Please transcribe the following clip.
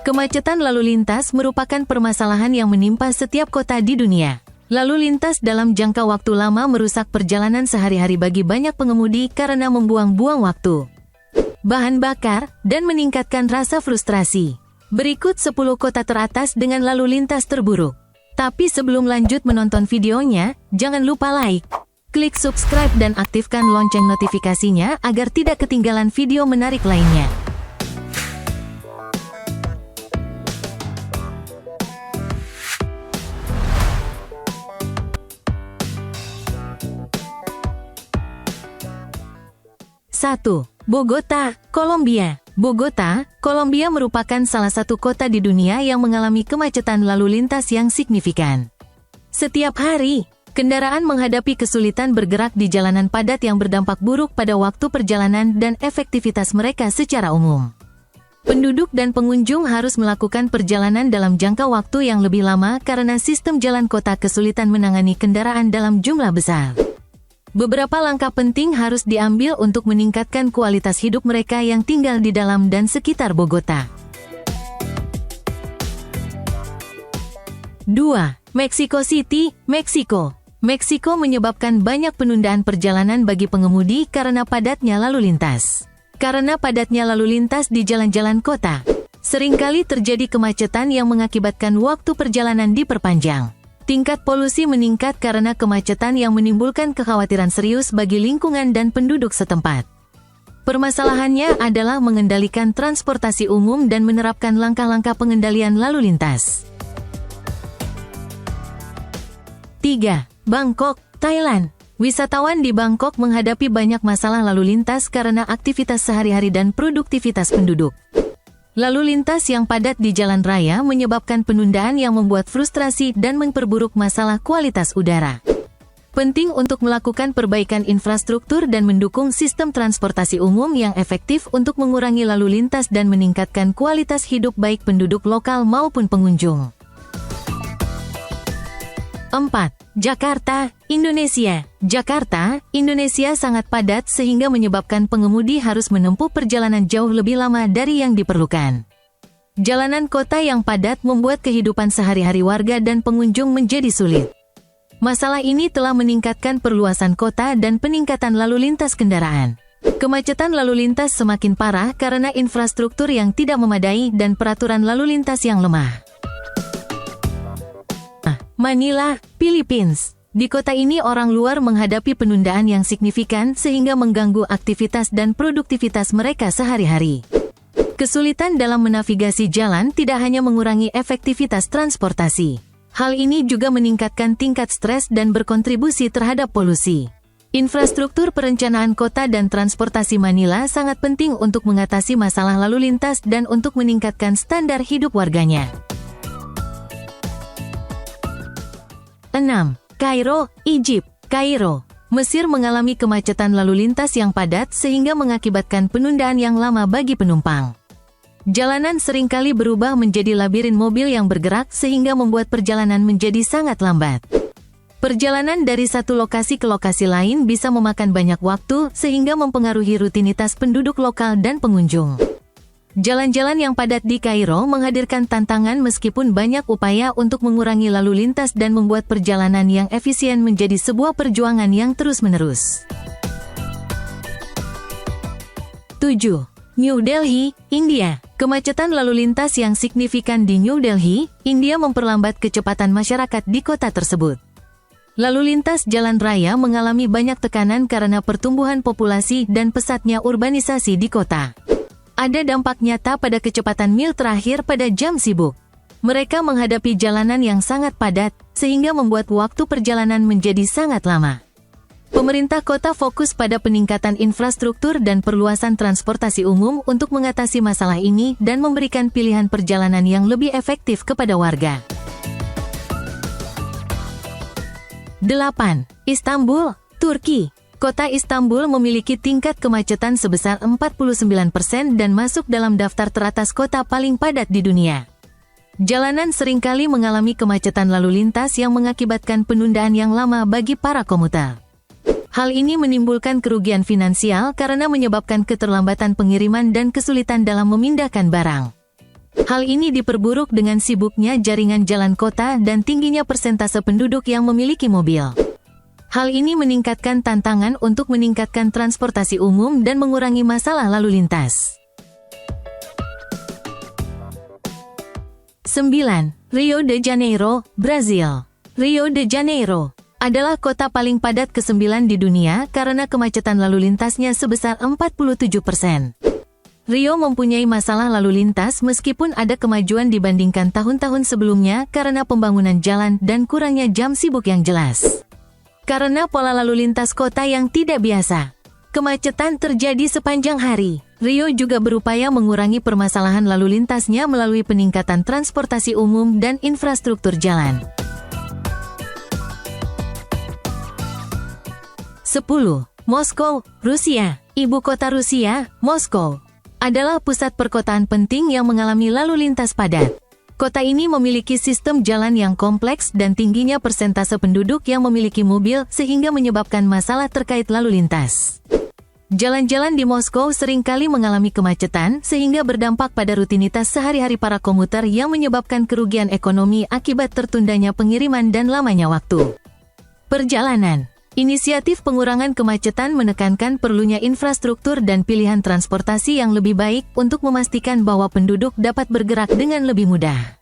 Kemacetan lalu lintas merupakan permasalahan yang menimpa setiap kota di dunia. Lalu lintas dalam jangka waktu lama merusak perjalanan sehari-hari bagi banyak pengemudi karena membuang-buang waktu, bahan bakar, dan meningkatkan rasa frustrasi. Berikut 10 kota teratas dengan lalu lintas terburuk. Tapi sebelum lanjut menonton videonya, jangan lupa like, klik subscribe dan aktifkan lonceng notifikasinya agar tidak ketinggalan video menarik lainnya. Satu, Bogota, Kolombia. Bogota, Kolombia merupakan salah satu kota di dunia yang mengalami kemacetan lalu lintas yang signifikan. Setiap hari, kendaraan menghadapi kesulitan bergerak di jalanan padat yang berdampak buruk pada waktu perjalanan dan efektivitas mereka secara umum. Penduduk dan pengunjung harus melakukan perjalanan dalam jangka waktu yang lebih lama karena sistem jalan kota kesulitan menangani kendaraan dalam jumlah besar. Beberapa langkah penting harus diambil untuk meningkatkan kualitas hidup mereka yang tinggal di dalam dan sekitar Bogota. 2. Mexico City, Meksiko. Meksiko menyebabkan banyak penundaan perjalanan bagi pengemudi karena padatnya lalu lintas. Karena padatnya lalu lintas di jalan-jalan kota, seringkali terjadi kemacetan yang mengakibatkan waktu perjalanan diperpanjang. Tingkat polusi meningkat karena kemacetan yang menimbulkan kekhawatiran serius bagi lingkungan dan penduduk setempat. Permasalahannya adalah mengendalikan transportasi umum dan menerapkan langkah-langkah pengendalian lalu lintas. 3. Bangkok, Thailand. Wisatawan di Bangkok menghadapi banyak masalah lalu lintas karena aktivitas sehari-hari dan produktivitas penduduk. Lalu lintas yang padat di jalan raya menyebabkan penundaan yang membuat frustrasi dan memperburuk masalah kualitas udara. Penting untuk melakukan perbaikan infrastruktur dan mendukung sistem transportasi umum yang efektif untuk mengurangi lalu lintas dan meningkatkan kualitas hidup baik penduduk lokal maupun pengunjung. 4. Jakarta, Indonesia. Jakarta, Indonesia sangat padat sehingga menyebabkan pengemudi harus menempuh perjalanan jauh lebih lama dari yang diperlukan. Jalanan kota yang padat membuat kehidupan sehari-hari warga dan pengunjung menjadi sulit. Masalah ini telah meningkatkan perluasan kota dan peningkatan lalu lintas kendaraan. Kemacetan lalu lintas semakin parah karena infrastruktur yang tidak memadai dan peraturan lalu lintas yang lemah. Manila, Philippines. Di kota ini orang luar menghadapi penundaan yang signifikan sehingga mengganggu aktivitas dan produktivitas mereka sehari-hari. Kesulitan dalam menavigasi jalan tidak hanya mengurangi efektivitas transportasi. Hal ini juga meningkatkan tingkat stres dan berkontribusi terhadap polusi. Infrastruktur perencanaan kota dan transportasi Manila sangat penting untuk mengatasi masalah lalu lintas dan untuk meningkatkan standar hidup warganya. 6. Kairo, Egypt. Kairo, Mesir mengalami kemacetan lalu lintas yang padat sehingga mengakibatkan penundaan yang lama bagi penumpang. Jalanan seringkali berubah menjadi labirin mobil yang bergerak sehingga membuat perjalanan menjadi sangat lambat. Perjalanan dari satu lokasi ke lokasi lain bisa memakan banyak waktu sehingga mempengaruhi rutinitas penduduk lokal dan pengunjung. Jalan-jalan yang padat di Kairo menghadirkan tantangan meskipun banyak upaya untuk mengurangi lalu lintas dan membuat perjalanan yang efisien menjadi sebuah perjuangan yang terus-menerus. 7. New Delhi, India. Kemacetan lalu lintas yang signifikan di New Delhi, India memperlambat kecepatan masyarakat di kota tersebut. Lalu lintas jalan raya mengalami banyak tekanan karena pertumbuhan populasi dan pesatnya urbanisasi di kota. Ada dampak nyata pada kecepatan mil terakhir pada jam sibuk. Mereka menghadapi jalanan yang sangat padat, sehingga membuat waktu perjalanan menjadi sangat lama. Pemerintah kota fokus pada peningkatan infrastruktur dan perluasan transportasi umum untuk mengatasi masalah ini dan memberikan pilihan perjalanan yang lebih efektif kepada warga. 8. Istanbul, Turki. Kota Istanbul memiliki tingkat kemacetan sebesar 49% dan masuk dalam daftar teratas kota paling padat di dunia. Jalanan seringkali mengalami kemacetan lalu lintas yang mengakibatkan penundaan yang lama bagi para komuter. Hal ini menimbulkan kerugian finansial karena menyebabkan keterlambatan pengiriman dan kesulitan dalam memindahkan barang. Hal ini diperburuk dengan sibuknya jaringan jalan kota dan tingginya persentase penduduk yang memiliki mobil. Hal ini meningkatkan tantangan untuk meningkatkan transportasi umum dan mengurangi masalah lalu lintas. 9. Rio de Janeiro, Brazil. Rio de Janeiro adalah kota paling padat ke-9 di dunia karena kemacetan lalu lintasnya sebesar 47%. Rio mempunyai masalah lalu lintas meskipun ada kemajuan dibandingkan tahun-tahun sebelumnya karena pembangunan jalan dan kurangnya jam sibuk yang jelas. Karena pola lalu lintas kota yang tidak biasa, kemacetan terjadi sepanjang hari. Rio juga berupaya mengurangi permasalahan lalu lintasnya melalui peningkatan transportasi umum dan infrastruktur jalan. 10. Moskow, Rusia. Ibu kota Rusia, Moskow, adalah pusat perkotaan penting yang mengalami lalu lintas padat. Kota ini memiliki sistem jalan yang kompleks dan tingginya persentase penduduk yang memiliki mobil sehingga menyebabkan masalah terkait lalu lintas. Jalan-jalan di Moskow seringkali mengalami kemacetan sehingga berdampak pada rutinitas sehari-hari para komuter yang menyebabkan kerugian ekonomi akibat tertundanya pengiriman dan lamanya waktu perjalanan. Inisiatif pengurangan kemacetan menekankan perlunya infrastruktur dan pilihan transportasi yang lebih baik untuk memastikan bahwa penduduk dapat bergerak dengan lebih mudah.